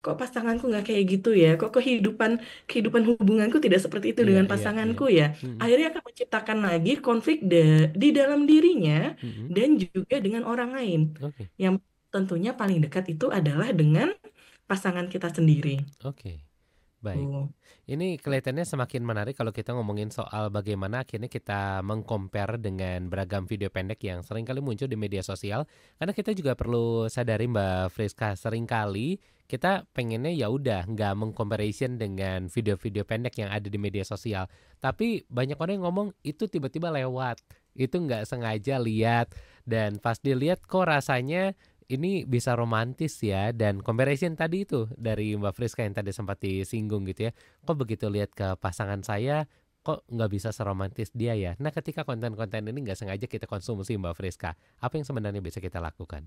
kok pasanganku nggak kayak gitu ya? Kok kehidupan kehidupan hubunganku tidak seperti itu Iya, dengan iya, iya. pasanganku ya? Mm-mm, Akhirnya akan menciptakan lagi konflik di dalam dirinya mm-mm. dan juga dengan orang lain. Oke, Yang tentunya paling dekat itu adalah dengan pasangan kita sendiri. oke. Baik. Tuh. Ini kelihatannya semakin menarik kalau kita ngomongin soal bagaimana akhirnya kita mengcompare dengan beragam video pendek yang seringkali muncul di media sosial. Karena kita juga perlu sadari Mbak Friska, seringkali kita pengennya ya udah nggak mengcomparison dengan video-video pendek yang ada di media sosial. Tapi banyak orang yang ngomong itu tiba-tiba lewat, itu nggak sengaja lihat dan pas dilihat kok rasanya ini bisa romantis ya, dan comparison tadi itu dari Mbak Friska yang tadi sempat disinggung gitu ya. Kok begitu lihat ke pasangan saya, kok nggak bisa seromantis dia ya. Nah ketika konten-konten ini nggak sengaja kita konsumsi Mbak Friska, apa yang sebenarnya bisa kita lakukan?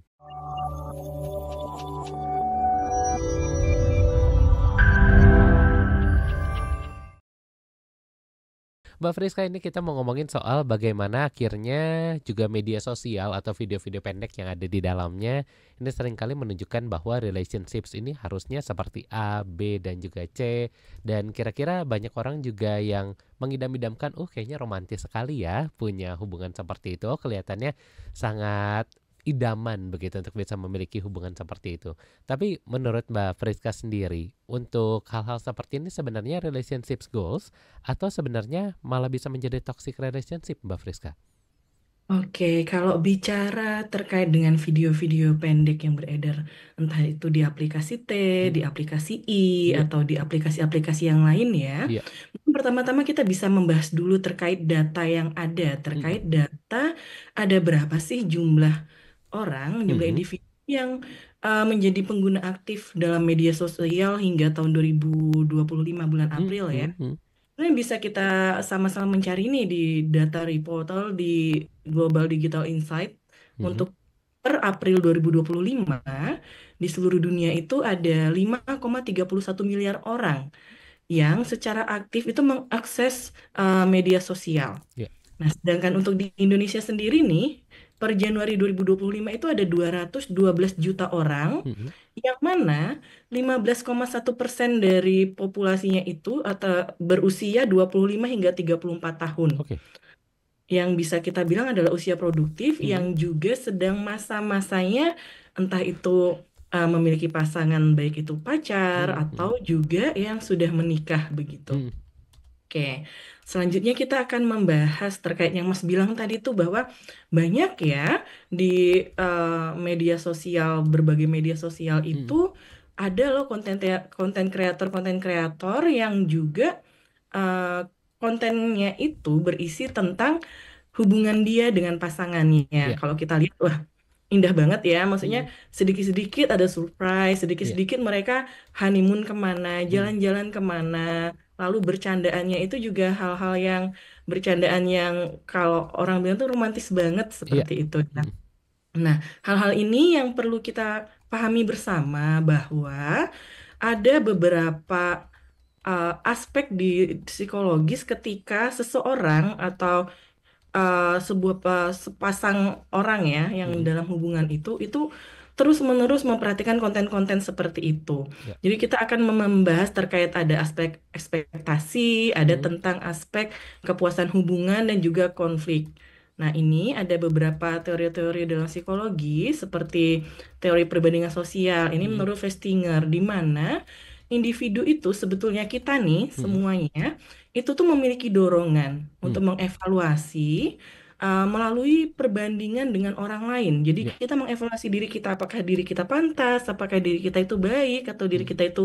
Mbak Friska, ini kita mau ngomongin soal bagaimana akhirnya juga media sosial atau video-video pendek yang ada di dalamnya ini seringkali menunjukkan bahwa relationships ini harusnya seperti A, B, dan juga C. Dan kira-kira banyak orang juga yang mengidam-idamkan, kayaknya romantis sekali ya punya hubungan seperti itu. Oh, kelihatannya sangat idaman begitu untuk bisa memiliki hubungan seperti itu. Tapi menurut Mbak Friska sendiri, untuk hal-hal seperti ini sebenarnya relationships goals atau sebenarnya malah bisa menjadi toxic relationship, Mbak Friska? Oke, kalau bicara terkait dengan video-video pendek yang beredar, entah itu di aplikasi T, di Mm-mm. aplikasi I, Iya, atau di aplikasi-aplikasi yang lain ya, iya. mungkin pertama-tama kita bisa membahas dulu terkait data yang ada, terkait Mm-mm. data ada berapa sih jumlah orang, jumlah Mhm. individu yang menjadi pengguna aktif dalam media sosial hingga tahun 2025 bulan April ya. Mhm. Nah, yang bisa kita sama-sama mencari nih di data reportal di Global Digital Insight Mhm. untuk per April 2025 di seluruh dunia itu ada 5,31 miliar orang yang secara aktif itu mengakses media sosial. Iya. Nah, sedangkan untuk di Indonesia sendiri nih, per Januari 2025 itu ada 212 juta orang, Mhm. yang mana 15,1% dari populasinya itu atau berusia 25 hingga 34 tahun. Oke. Yang bisa kita bilang adalah usia produktif yang Mhm. juga sedang masa-masanya entah itu memiliki pasangan baik itu pacar Mhm. atau Mhm. juga yang sudah menikah begitu. Mhm. Oke, selanjutnya kita akan membahas terkait yang Mas bilang tadi tuh bahwa banyak ya di eh, media sosial, berbagai media sosial itu Mhm. ada loh konten kreator yang juga eh, kontennya itu berisi tentang hubungan dia dengan pasangannya. Iya. Kalau kita lihat, wah indah banget ya. Maksudnya Mhm. sedikit-sedikit ada surprise, Iya. sedikit-sedikit mereka honeymoon kemana, Mhm. jalan-jalan kemana. Lalu bercandaannya itu juga hal-hal yang bercandaan yang kalau orang bilang tuh romantis banget Iya. seperti itu ya. Mhm. Nah, hal-hal ini yang perlu kita pahami bersama bahwa ada beberapa aspek di psikologis ketika seseorang atau sebuah sepasang orang ya yang Mhm. dalam hubungan itu terus-menerus memperhatikan konten-konten seperti itu. Iya. Jadi kita akan membahas terkait ada aspek ekspektasi, ada Mhm. tentang aspek kepuasan hubungan dan juga konflik. Nah, ini ada beberapa teori-teori dalam psikologi seperti teori perbandingan sosial. Ini Mhm. menurut Festinger di mana individu itu sebetulnya kita nih Mhm. semuanya itu tuh memiliki dorongan Mhm. untuk mengevaluasi melalui perbandingan dengan orang lain. Jadi Iya. kita mengevaluasi diri kita, apakah diri kita pantas, apakah diri kita itu baik, atau diri Mhm. kita itu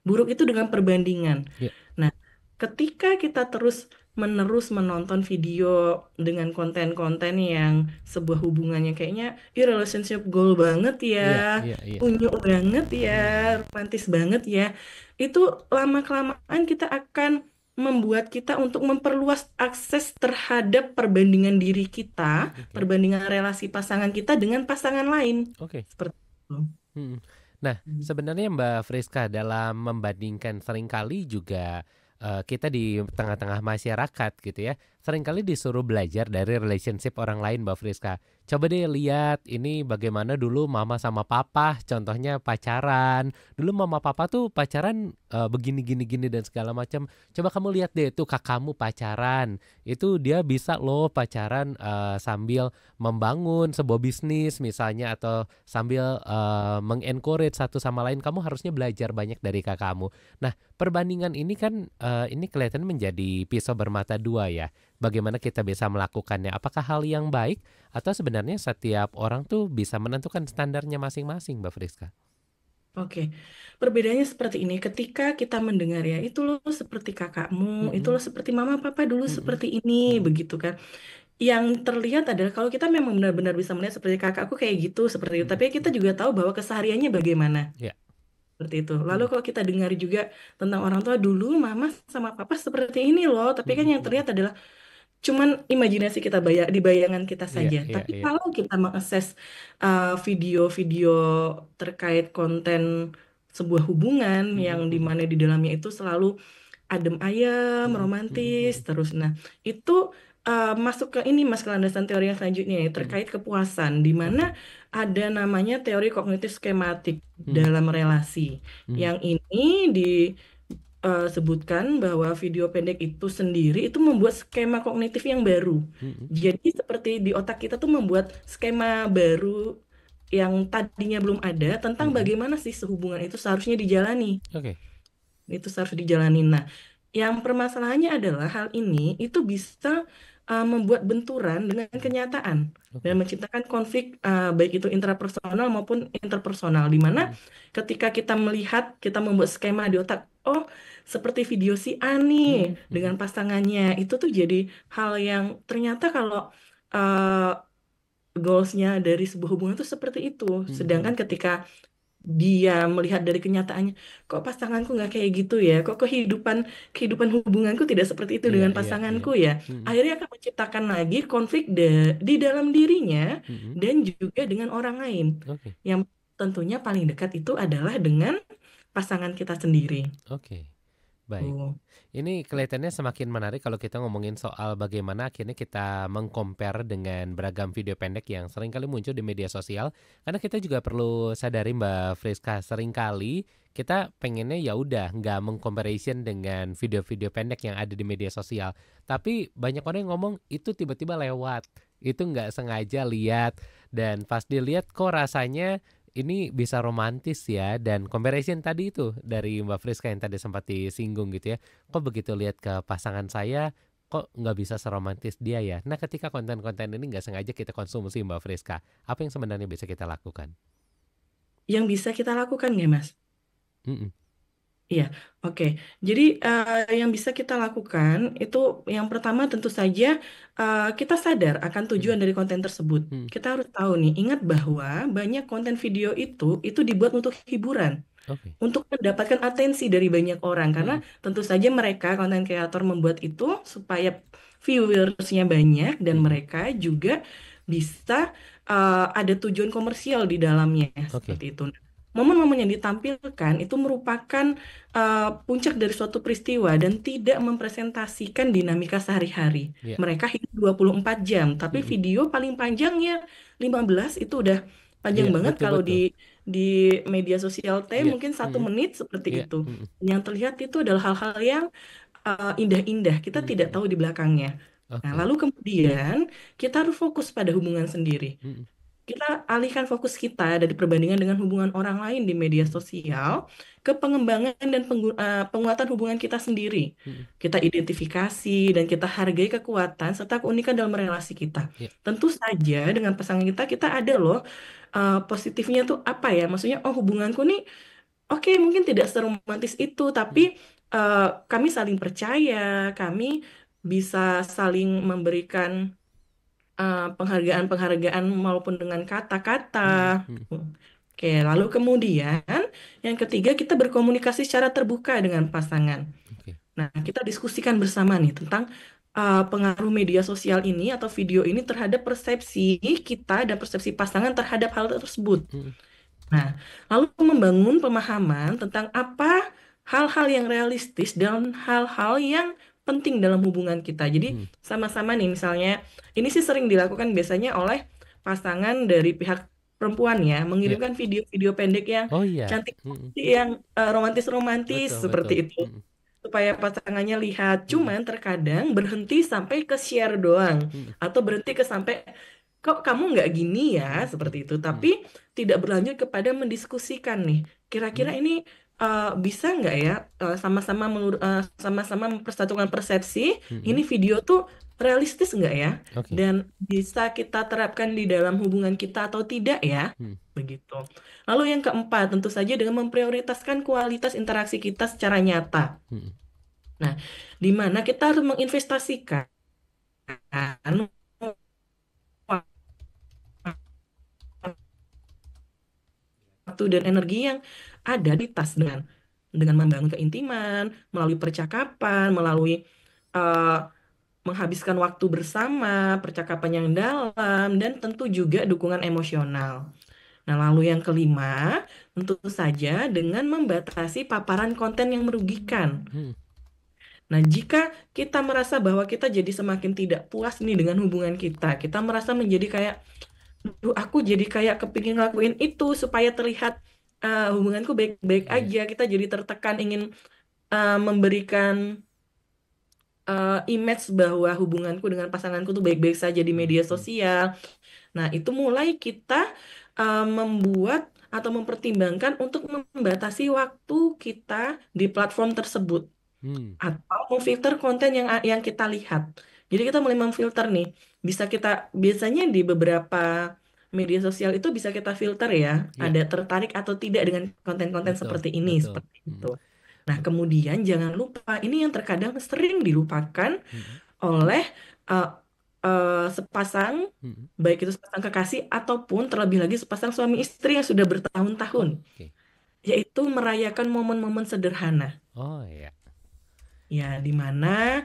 buruk itu dengan perbandingan. Iya. Nah, ketika kita terus-menerus menonton video dengan konten-konten yang sebuah hubungannya kayaknya relationship goal banget ya, Iya. Iya. Iya. unyu banget ya, Mhm. romantis banget ya, itu lama-kelamaan kita akan membuat kita untuk memperluas akses terhadap perbandingan diri kita, Oke. perbandingan relasi pasangan kita dengan pasangan lain. Oke. Seperti itu. Mhm. Nah, sebenarnya Mbak Friska dalam membandingkan seringkali juga kita di tengah-tengah masyarakat gitu ya, seringkali disuruh belajar dari relationship orang lain, Mbak Friska. Coba deh lihat ini bagaimana dulu mama sama papa, contohnya pacaran. Dulu mama papa tuh pacaran begini gini gini dan segala macam. Coba kamu lihat deh tuh kakakmu pacaran. Itu dia bisa loh pacaran sambil membangun sebuah bisnis misalnya atau sambil mengencourage satu sama lain. Kamu harusnya belajar banyak dari kakakmu. Nah, perbandingan ini kan ini kelihatan menjadi pisau bermata dua ya. Bagaimana kita bisa melakukannya? Apakah hal yang baik atau sebenarnya setiap orang tuh bisa menentukan standarnya masing-masing, Mbak Friska? Oke, perbedaannya seperti ini. Ketika kita mendengar ya, itu loh seperti kakakmu, itu loh Mm-mm, seperti mama papa dulu mm-mm, seperti ini, mm-mm, begitu kan. Yang terlihat adalah kalau kita memang benar-benar bisa melihat seperti kakakku kayak gitu, seperti itu. mm-mm, Tapi kita mm-mm. juga tahu bahwa kesehariannya bagaimana. Ya, Seperti itu. Lalu mm-mm, kalau kita dengar juga tentang orang tua dulu, mama sama papa seperti ini loh. Tapi kan mm-mm, yang mm-mm. terlihat adalah cuman imajinasi kita di bayangan kita Iya, saja. iya, Tapi iya. kalau kita mengakses video-video terkait konten sebuah hubungan yang Mm-mm, mm-mm, dimana di dalamnya itu selalu adem ayem, mm-mm, mm-mm, romantis, mm-mm, terus nah itu masuk ke ini mas ke landasan teori yang selanjutnya ya, mm-mm. terkait kepuasan, di mana Oke. ada namanya teori kognitif skematik Mm-mm, dalam relasi. mm-mm, Yang ini disebutkan bahwa video pendek itu sendiri itu membuat skema kognitif yang baru. mm-mm, Jadi seperti di otak kita tuh membuat skema baru yang tadinya belum ada tentang mm-mm. bagaimana sih sehubungan itu seharusnya dijalani. Oke. Itu seharus dijalanin. Nah, yang permasalahannya adalah hal ini itu bisa membuat benturan dengan Mm-mm. kenyataan dan Oke. menciptakan konflik baik itu intrapersonal maupun interpersonal. Di mana Mm-mm, ketika kita melihat, kita membuat skema di otak, oh seperti video si A nih mm-mm, dengan mm-mm, pasangannya, itu tuh jadi hal yang ternyata kalau uh, goalsnya dari sebuah hubungan itu seperti itu. mm-mm, Sedangkan ketika dia melihat dari kenyataannya, kok pasanganku nggak kayak gitu ya, kok kehidupan kehidupan hubunganku tidak seperti itu iya, dengan iya, iya. pasanganku ya, Mm-mm, akhirnya akan menciptakan lagi konflik di dalam dirinya mm-mm. dan juga dengan orang lain, Oke, yang tentunya paling dekat itu adalah dengan pasangan kita sendiri. oke. Baik. Tuh. Ini kelihatannya semakin menarik kalau kita ngomongin soal bagaimana akhirnya kita mengcompare dengan beragam video pendek yang seringkali muncul di media sosial. Karena kita juga perlu sadari Mbak Friska, seringkali kita pengennya ya udah nggak mengcomparison dengan video-video pendek yang ada di media sosial. Tapi banyak orang yang ngomong itu tiba-tiba lewat, itu nggak sengaja lihat dan pas dilihat kok rasanya ini bisa romantis ya dan comparison tadi itu dari Mbak Friska yang tadi sempat disinggung gitu ya. Kok begitu lihat ke pasangan saya, kok nggak bisa seromantis dia ya? Nah, ketika konten-konten ini nggak sengaja kita konsumsi, Mbak Friska, apa yang sebenarnya bisa kita lakukan? Yang bisa kita lakukan nggak Mas? Mm-mm, Iya, oke. Jadi yang bisa kita lakukan itu yang pertama tentu saja kita sadar akan mm-mm, tujuan dari konten tersebut. mm-mm. Kita harus tahu nih, ingat bahwa banyak konten video itu dibuat untuk hiburan, Oke. untuk mendapatkan atensi dari banyak orang. Karena Mm-mm, tentu saja mereka konten kreator membuat itu supaya viewersnya banyak dan mm-mm. mereka juga bisa ada tujuan komersial di dalamnya Oke. seperti itu. Momen-momen yang ditampilkan itu merupakan puncak dari suatu peristiwa dan tidak mempresentasikan dinamika sehari-hari. Ya. Mereka hidup 24 jam, tapi Mm-mm. video paling panjangnya 15 itu udah panjang Iya, banget kalau betul-betul. di media sosial Iya. mungkin satu Mm-mm. menit seperti Iya. itu. Mm-mm. Yang terlihat itu adalah hal-hal yang indah-indah, kita tidak Mm-mm. tahu di belakangnya. Nah, Oke. lalu kemudian kita harus fokus pada hubungan sendiri. Mm-mm. Kita alihkan fokus kita dari perbandingan dengan hubungan orang lain di media Mm-mm. sosial ke pengembangan dan penguatan hubungan kita sendiri. Mm-mm. Kita identifikasi dan kita hargai kekuatan serta keunikan dalam relasi kita. Iya. Tentu saja dengan pasangan kita, kita ada loh positifnya tuh apa ya? Maksudnya, oh hubunganku nih, oke mungkin tidak seromantis itu, tapi Mm-mm. eh, kami saling percaya, kami bisa saling memberikan penghargaan-penghargaan maupun dengan kata-kata. Mm-mm. Mm-mm. Oke, lalu kemudian yang ketiga kita berkomunikasi secara terbuka dengan pasangan. Oke. Nah, kita diskusikan bersama nih tentang pengaruh media sosial ini atau video ini terhadap persepsi kita dan persepsi pasangan terhadap hal tersebut. Mm-mm. Nah, lalu membangun pemahaman tentang apa hal-hal yang realistis dan hal-hal yang penting dalam hubungan kita. Jadi Hmm. sama-sama nih misalnya, ini sih sering dilakukan biasanya oleh pasangan dari pihak perempuan ya, Ya. mengirimkan video-video pendek yang Oh iya. cantik, Mm-mm. yang romantis-romantis Betul seperti betul. itu. Mm-mm. Supaya pasangannya lihat. Mm-mm. Cuman terkadang berhenti sampai ke share doang. Mm-mm. Atau berhenti ke sampai, kok kamu nggak gini ya, Mm-mm. seperti itu. Mm-mm. Tapi tidak berlanjut kepada mendiskusikan nih. Kira-kira Mm. ini bisa nggak ya sama-sama mempersatukan persepsi, ini Mm-mm. video tuh realistis nggak ya? Oke. Dan bisa kita terapkan di dalam hubungan kita atau tidak ya? Mm. Begitu. Lalu yang keempat, tentu saja dengan memprioritaskan kualitas interaksi kita secara nyata. Mm-mm. Nah, di mana kita harus menginvestasikan waktu dan energi yang ada di tas dengan membangun keintiman, melalui percakapan, melalui eh, menghabiskan waktu bersama, percakapan yang dalam, dan tentu juga dukungan emosional. Nah, lalu yang kelima, tentu saja dengan membatasi paparan konten yang merugikan. Mm. Nah, jika kita merasa bahwa kita jadi semakin tidak puas nih dengan hubungan kita merasa menjadi kayak, duh, aku jadi kayak kepingin ngelakuin itu supaya terlihat hubunganku baik-baik Iya. aja. Kita jadi tertekan ingin memberikan image bahwa hubunganku dengan pasanganku tuh baik-baik saja di Mm. media Mm. sosial. Nah, itu mulai kita membuat atau mempertimbangkan untuk membatasi waktu kita di platform tersebut Mm. atau memfilter konten yang kita lihat. Jadi kita mulai memfilter nih. Bisa kita biasanya di beberapa media sosial itu bisa kita filter ya, Iya. ada tertarik atau tidak dengan konten-konten Betul seperti ini, betul. seperti itu. Mm. Nah, kemudian jangan lupa ini yang terkadang sering dilupakan Mm. oleh uh, sepasang, Mm. baik itu sepasang kekasih ataupun terlebih lagi sepasang suami istri yang sudah bertahun-tahun, Oke. yaitu merayakan momen-momen sederhana. Oh iya. Ya, di mana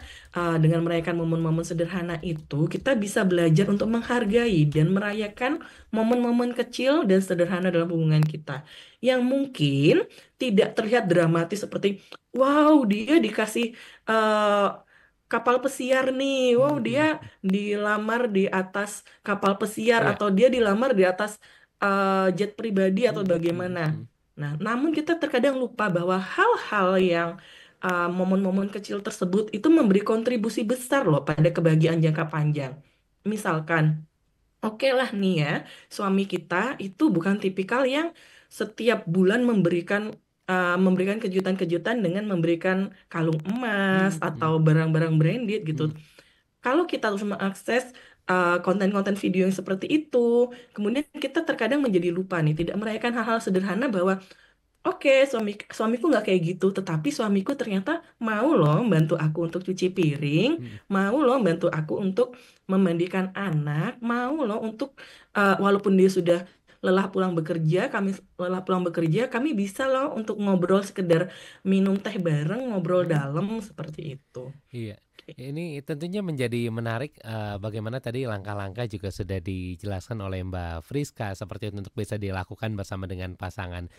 dengan merayakan momen-momen sederhana itu, kita bisa belajar untuk menghargai dan merayakan momen-momen kecil dan sederhana dalam hubungan kita. Yang mungkin tidak terlihat dramatis seperti, wow, dia dikasih eh, kapal pesiar nih, wow, Mm. dia Mm. dilamar di atas kapal pesiar, Iya. atau dia dilamar di atas jet pribadi atau Mm. Mm. bagaimana. Mm. Nah, namun kita terkadang lupa bahwa hal-hal yang momen-momen kecil tersebut itu memberi kontribusi besar loh pada kebahagiaan jangka panjang. Misalkan, oke lah nih ya, suami kita itu bukan tipikal yang setiap bulan memberikan kejutan-kejutan dengan memberikan kalung emas Mm. atau Mm. barang-barang branded gitu. Mm. Kalau kita harus mengakses konten-konten video yang seperti itu, kemudian kita terkadang menjadi lupa nih, tidak merayakan hal-hal sederhana bahwa oke, suamiku nggak kayak gitu, tetapi suamiku ternyata mau loh bantu aku untuk cuci piring, Mm. mau loh bantu aku untuk memandikan anak, mau loh untuk walaupun dia sudah lelah pulang bekerja, kami bisa loh untuk ngobrol sekedar minum teh bareng, ngobrol Mm. dalam seperti itu. Iya, ini tentunya menjadi menarik bagaimana tadi langkah-langkah juga sudah dijelaskan oleh Mbak Friska seperti itu untuk bisa dilakukan bersama dengan pasangan.